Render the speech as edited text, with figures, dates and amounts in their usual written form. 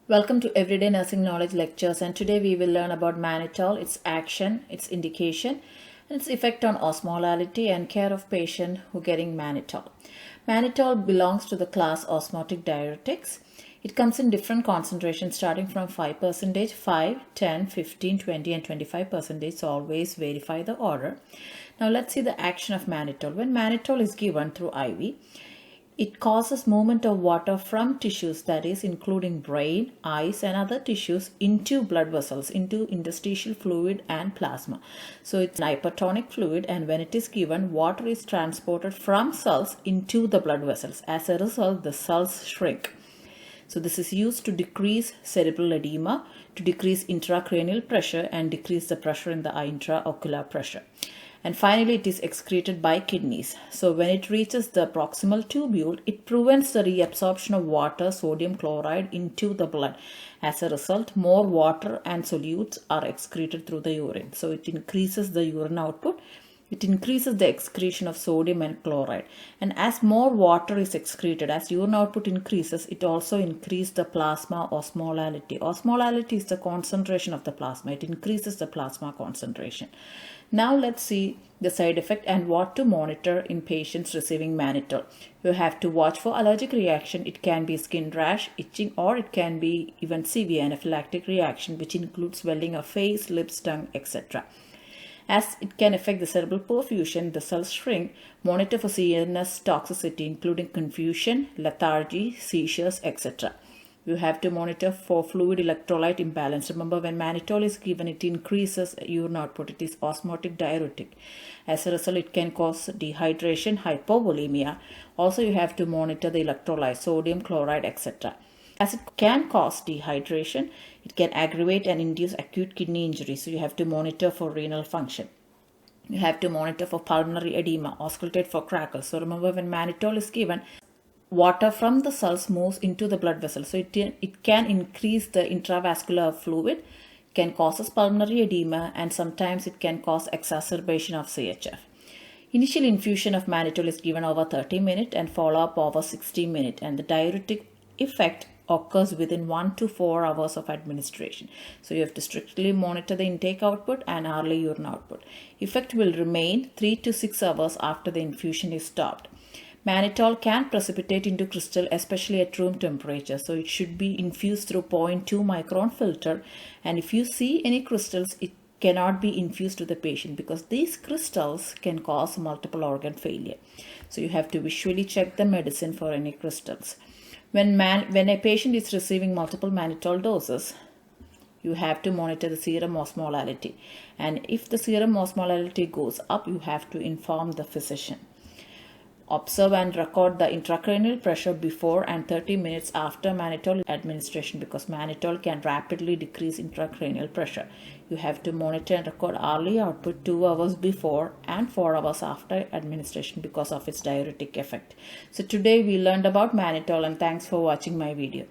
Welcome to Everyday Nursing Knowledge Lectures, and today we will learn about mannitol, its action, its indication, and its effect on osmolality and care of patient who getting mannitol. Mannitol belongs to the class osmotic diuretics. It comes in different concentrations starting from 5%, 5, 10, 15, 20 and 25%, so always verify the order. Now let's see the action of mannitol. When mannitol is given through IV, it causes movement of water from tissues, that is including brain, eyes and other tissues, into blood vessels, into interstitial fluid and plasma. So it's an hypertonic fluid, and when it is given, water is transported from cells into the blood vessels. As a result, the cells shrink. So this is used to decrease cerebral edema, to decrease intracranial pressure and decrease the pressure in the intraocular pressure. And finally, it is excreted by kidneys. So when it reaches the proximal tubule, it prevents the reabsorption of water, sodium chloride, into the blood. As a result, more water and solutes are excreted through the urine. So it increases the urine output. It increases the excretion of sodium and chloride. And as more water is excreted, as urine output increases, it also increases the plasma osmolality. Osmolality is the concentration of the plasma. It increases the plasma concentration. Now let's see the side effect and what to monitor in patients receiving mannitol. You have to watch for allergic reaction. It can be skin rash, itching, or it can be even severe anaphylactic reaction, which includes swelling of face, lips, tongue, etc. As it can affect the cerebral perfusion, the cells shrink. Monitor for CNS toxicity, including confusion, lethargy, seizures, etc. You have to monitor for fluid electrolyte imbalance. Remember, when mannitol is given, it increases urine output. It is osmotic diuretic. As a result, it can cause dehydration, hypovolemia. Also, you have to monitor the electrolyte, sodium chloride, etc. As it can cause dehydration, it can aggravate and induce acute kidney injury. So you have to monitor for renal function. You have to monitor for pulmonary edema, auscultate for crackles. So remember, when mannitol is given, water from the cells moves into the blood vessel. So it can increase the intravascular fluid, can cause pulmonary edema, and sometimes it can cause exacerbation of CHF. Initial infusion of mannitol is given over 30 minutes and follow-up over 60 minutes, and the diuretic effect occurs within 1 to 4 hours of administration. So you have to strictly monitor the intake output and hourly urine output. Effect will remain 3 to 6 hours after the infusion is stopped. Mannitol can precipitate into crystal, especially at room temperature. So it should be infused through 0.2 micron filter. And if you see any crystals, it cannot be infused to the patient because these crystals can cause multiple organ failure. So you have to visually check the medicine for any crystals. When a patient is receiving multiple mannitol doses, you have to monitor the serum osmolality. And if the serum osmolality goes up, you have to inform the physician. Observe and record the intracranial pressure before and 30 minutes after mannitol administration, because mannitol can rapidly decrease intracranial pressure. You have to monitor and record hourly output 2 hours before and 4 hours after administration because of its diuretic effect. So today we learned about mannitol, and thanks for watching my video.